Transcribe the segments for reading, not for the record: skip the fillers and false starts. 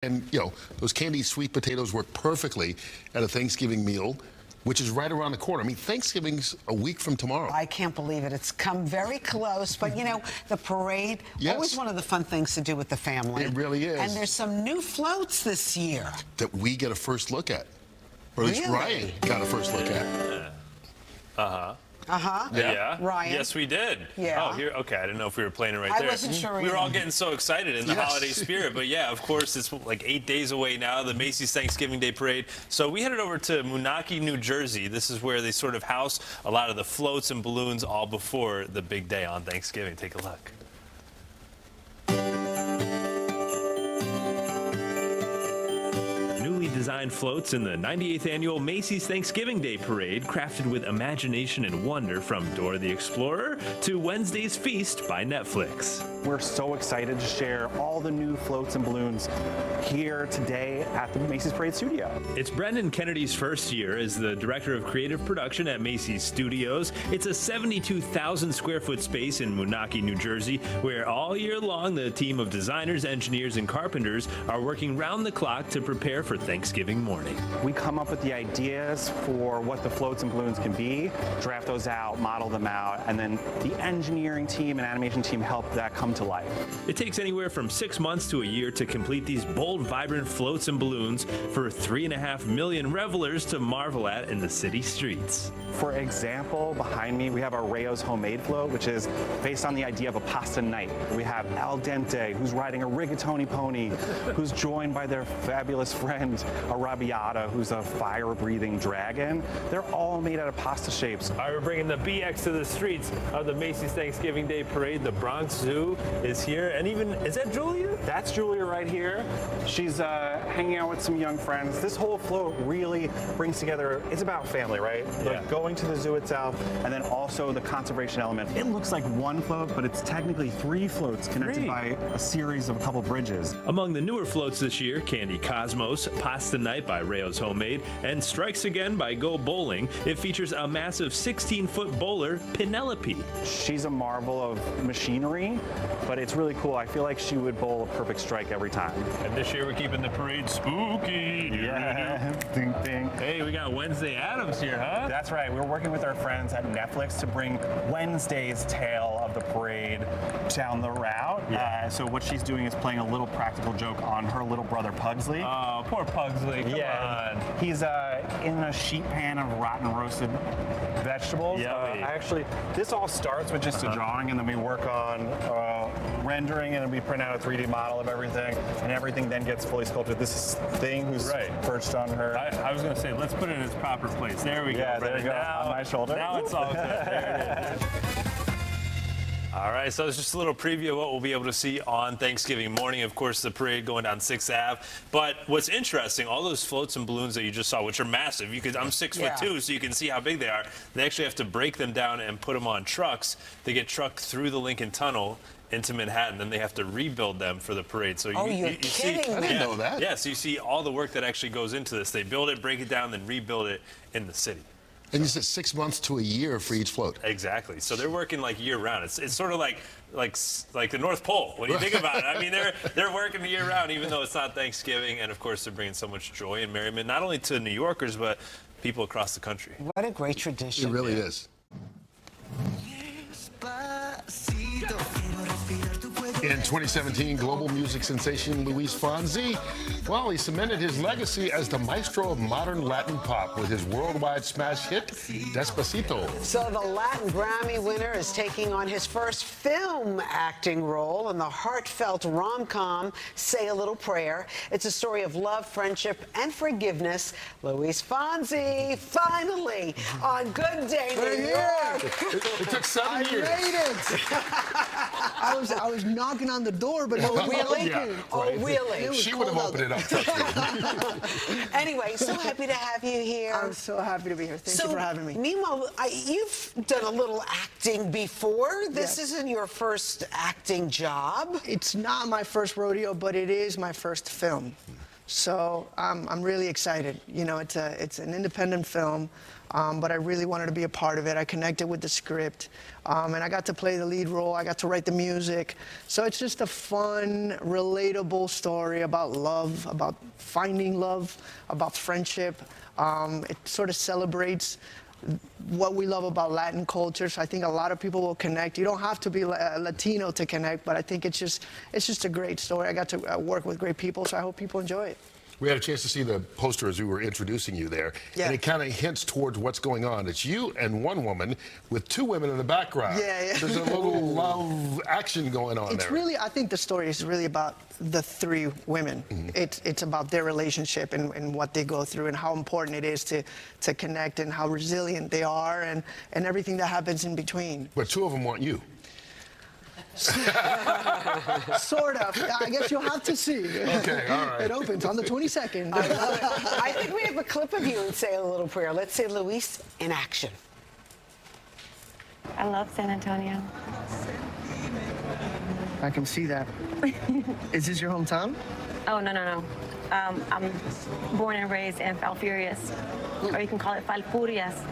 And, you know, those candied sweet potatoes work perfectly at a Thanksgiving meal, which is right around the corner. I mean, Thanksgiving's a week from tomorrow. I can't believe it. It's come very close. But, you know, the parade, always one of the fun things to do with the family. It really is. And there's some new floats this year. That we get a first look at. Or at least Ryan got a first look at. Yeah. Ryan. Yes, we did. Yeah. Oh, here. Okay, I didn't know if we were playing it right there. I wasn't sure We were all getting so excited in the holiday spirit, but yeah, of course, it's like 8 days away now, the Macy's Thanksgiving Day Parade. So we headed over to Moonachie, New Jersey. This is where they sort of house a lot of the floats and balloons all before the big day on Thanksgiving. Take a look. Designed floats in the 98th annual Macy's Thanksgiving Day Parade, crafted with imagination and wonder, from Dora the Explorer to Wednesday's Feast by Netflix. We're so excited to share all the new floats and balloons here today at the Macy's Parade Studio. It's Brendan Kennedy's first year as the director of creative production at Macy's Studios. It's a 72,000 square foot space in Moonachie, New Jersey, where all year long the team of designers, engineers, and carpenters are working round the clock to prepare for Thanksgiving morning. We come up with the ideas for what the floats and balloons can be, draft those out, model them out, and then the engineering team and animation team help that come to life. It takes anywhere from 6 months to a year to complete these bold, vibrant floats and balloons for 3.5 million revelers to marvel at in the city streets. For example, behind me we have our Rayo's homemade float, which is based on the idea of a pasta night. We have Al Dente, who's riding a rigatoni pony, who's joined by their fabulous friend Arrabbiata, who's a fire-breathing dragon. They're all made out of pasta shapes. All right, we're bringing the BX to the streets of the Macy's Thanksgiving Day Parade. The Bronx Zoo is here, and even, is that Julia? That's Julia right here. She's hanging out with some young friends. This whole float really brings together, it's about family, right? Yeah. Going to the zoo itself, and then also the conservation element. It looks like one float, but it's technically 3 floats connected by a series of a couple bridges. Among the newer floats this year, Candy Cosmos, Pasta Night by Rayo's Homemade, and Strikes Again by Go Bowling. It features a massive 16-foot bowler, Penelope. She's a marvel of machinery, but it's really cool. I feel like she would bowl a perfect strike every time. And this year we're keeping the parade spooky. Yeah. Ding, ding. Hey, we got Wednesday Addams here, huh? That's right. We're working with our friends at Netflix to bring Wednesday's tale of the parade down the route. Yeah. So what she's doing is playing a little practical joke on her little brother Pugsley. Oh, poor Pugsley. Come on. He's in a sheet pan of rotten roasted vegetables. Yummy. Actually, this all starts with just a drawing, and then we work on rendering, and then we print out a 3D model of everything, and everything then gets fully sculpted. This thing who's perched on her. I was going to say, let's put it in its proper place. There we go. Yeah, there you go. Now, on my shoulder. Now it's all good. There it is. All right, so it's just a little preview of what we'll be able to see on Thanksgiving morning. Of course, the parade going down 6th Ave. But what's interesting, all those floats and balloons that you just saw, which are massive, I'm 6'2", so you can see how big they are. They actually have to break them down and put them on trucks. They get trucked through the Lincoln Tunnel into Manhattan, then they have to rebuild them for the parade. So you're kidding see, me. I didn't know that. Yeah, so you see all the work that actually goes into this. They build it, break it down, then rebuild it in the city. And you said 6 months to a year for each float. Exactly. So they're working like year round. It's sort of like the North Pole when you think about it. I mean, they're working year round, even though it's not Thanksgiving. And of course, they're bringing so much joy and merriment, not only to New Yorkers, but people across the country. What a great tradition. It really is. In 2017, global music sensation Luis Fonsi, well, he cemented his legacy as the maestro of modern Latin pop with his worldwide smash hit, Despacito. So the Latin Grammy winner is taking on his first film acting role in the heartfelt rom-com Say a Little Prayer. It's a story of love, friendship, and forgiveness. Luis Fonsi, finally, on Good Day New York. It took 7 years. I made it. I was knocking on the door, but no one Really? opened. Oh, really? She would have opened it up, trust me. Anyway, so happy to have you here. I'm so happy to be here. Thank you for having me. Meanwhile, you've done a little acting before. This Yes. isn't your first acting job. It's not my first rodeo, but it is my first film. So I'm really excited. You know, it's an independent film, but I really wanted to be a part of it. I connected with the script, and I got to play the lead role. I got to write the music. So it's just a fun, relatable story about love, about finding love, about friendship. It sort of celebrates what we love about Latin culture. So I think a lot of people will connect. You don't have to be Latino to connect, but I think it's just a great story. I got to work with great people, so I hope people enjoy it. We had a chance to see the poster as we were introducing you there, and it kind of hints towards what's going on. It's you and one woman with two women in the background. Yeah. There's a little love action going on there. It's really, I think the story is really about the three women. It's about their relationship and what they go through and how important it is to connect and how resilient they are and everything that happens in between. But two of them want you. Sort of. I guess you'll have to see. Okay, all right. It opens on the 22nd. I think we have a clip of you and say a little prayer. Let's say Luis in action. I love San Antonio. I can see that. Is this your hometown? Oh, no. I'm born and raised in Falfurrias, or you can call it Falfurrias.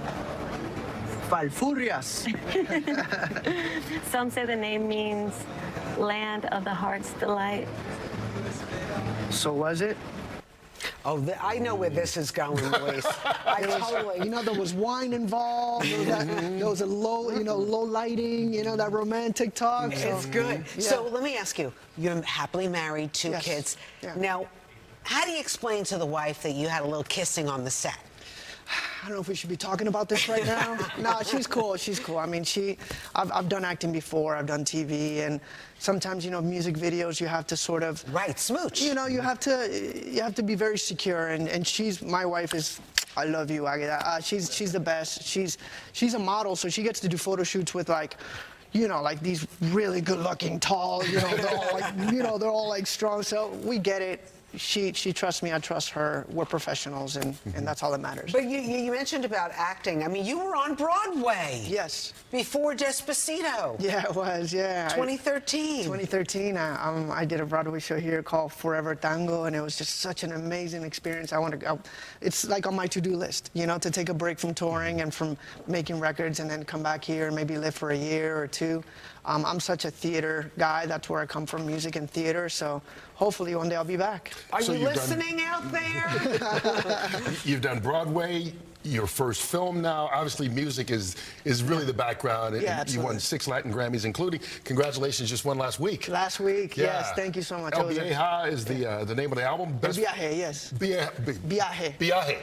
Falfurrias. Some say the name means land of the heart's delight. So was it? Oh, I know where this is going, Luis. Totally. You know, there was wine involved. There was a low lighting. You know, that romantic talk. It's good. Yeah. So let me ask you, you're happily married, two Yes. kids. Yeah. Now, how do you explain to the wife that you had a little kissing on the set? I don't know if we should be talking about this right now. No, she's cool. She's cool. I mean, I've done acting before. I've done TV, and sometimes, you know, music videos, you have to sort of Smooch. You know, you have to be very secure. And my wife is, I love you, Agueda. She's the best. She's a model, so she gets to do photo shoots with like these really good-looking, tall. You know, they're all like strong. So we get it. She trusts me, I trust her. We're professionals, and that's all that matters. But you mentioned about acting. I mean, you were on Broadway. Yes. Before Despacito. Yeah, it was, yeah. 2013. 2013, I did a Broadway show here called Forever Tango, and it was just such an amazing experience. It's like on my to-do list, you know, to take a break from touring and from making records and then come back here and maybe live for a year or two. I'm such a theater guy. That's where I come from, music and theater. So hopefully one day I'll be back. Are you listening out there? You've done Broadway, your first film now. Obviously, music is really the background. Yeah, and you won 6 Latin Grammys, including, congratulations, just one last week. Last week, yes. Thank you so much. El Viaje is the name of the album. El Viaje, yes. Viaje.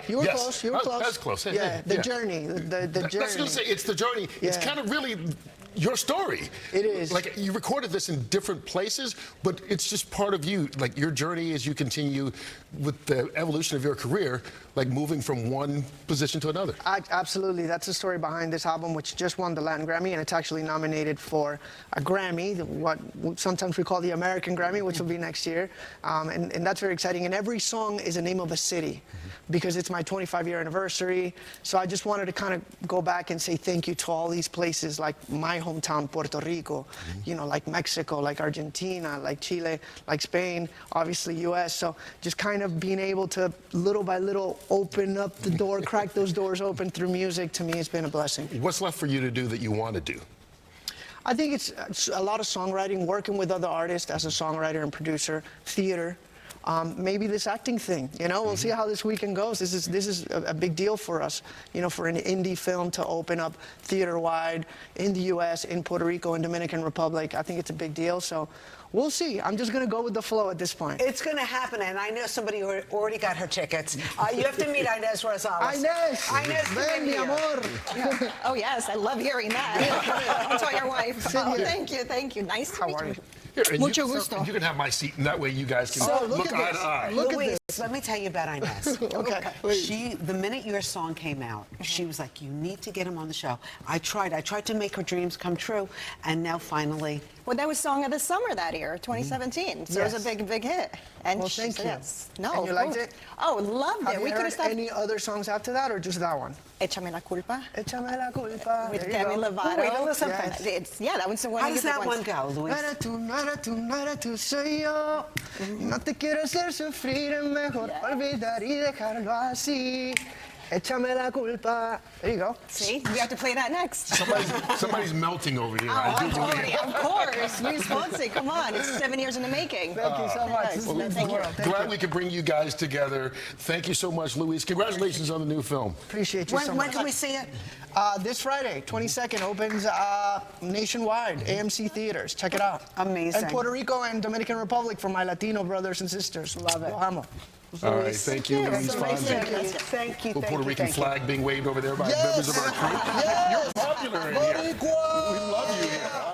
You were close. You were close. That's close. Yeah, the journey. The journey. That's going to say, it's the journey. Yeah. It's kind of really your story. It is. Like, you recorded this in different places, but it's just part of you, like your journey as you continue with the evolution of your career, like moving from one position to another. Absolutely. That's the story behind this album, which just won the Latin Grammy, and it's actually nominated for a Grammy, what sometimes we call the American Grammy, which will be next year. And that's very exciting. And every song is a name of a city, because it's my 25-year anniversary. So I just wanted to kind of go back and say thank you to all these places, like my hometown, Puerto Rico, you know, like Mexico, like Argentina, like Chile, like Spain, obviously US. So just kind of being able to, little by little, open up the door, crack those doors open through music, to me, it's been a blessing. What's left for you to do that you want to do? I think it's a lot of songwriting, working with other artists as a songwriter and producer, theater. Maybe this acting thing, you know, we'll see how this weekend goes. This is a big deal for us, you know, for an indie film to open up theater-wide in the U.S., in Puerto Rico, and Dominican Republic. I think it's a big deal, so we'll see. I'm just going to go with the flow at this point. It's going to happen, and I know somebody who already got her tickets. You have to meet Inez Rosales. Inez, ven, mi amor. Yeah. Oh, yes, I love hearing that. I'll tell your wife. Oh, thank you. Nice to meet you. Here, and Mucho gusto. You can have my seat, and that way you guys can look look at eye this. to eye. Luis, let me tell you about Inez. Okay. The minute your song came out, she was like, you need to get him on the show. I tried to make her dreams come true, and now finally. Well, that was Song of the Summer that year, 2017. So it was a big hit. And well, thank you. Yes. No, and you liked it? Oh, loved it. Have you heard any other songs after that, or just that one? Échame la culpa. Échame la culpa. With There you Demi go. Lovato. Wait, listen. It's, yeah, that one's the one. How of does your that big one ones. go, Luis? No era tú, no era tú, no era tú, soy yo. No te quiero hacer sufrir, es mejor olvidar y dejarlo así. Échame la culpa. There you go. See, we have to play that next. Somebody's melting over here. Oh, I do believe. totally, of course. Luis Fonsi, come on. It's 7 years in the making. Thank you so much. This means the world. Thank Glad you. we could bring you guys together. Thank you so much, Luis. Congratulations on the new film. Appreciate you so When much. can we see it? This Friday, 22nd, opens nationwide, AMC theaters. Check it out. Amazing. And Puerto Rico and Dominican Republic for my Latino brothers and sisters. Love it. Lo amo. All right, thank you, Luis Thank Fonsi. you. Thank you. Little Puerto Rican thank you. flag being waved over there by members of our crew. Yes. You're popular in here. Boricua. We love you here.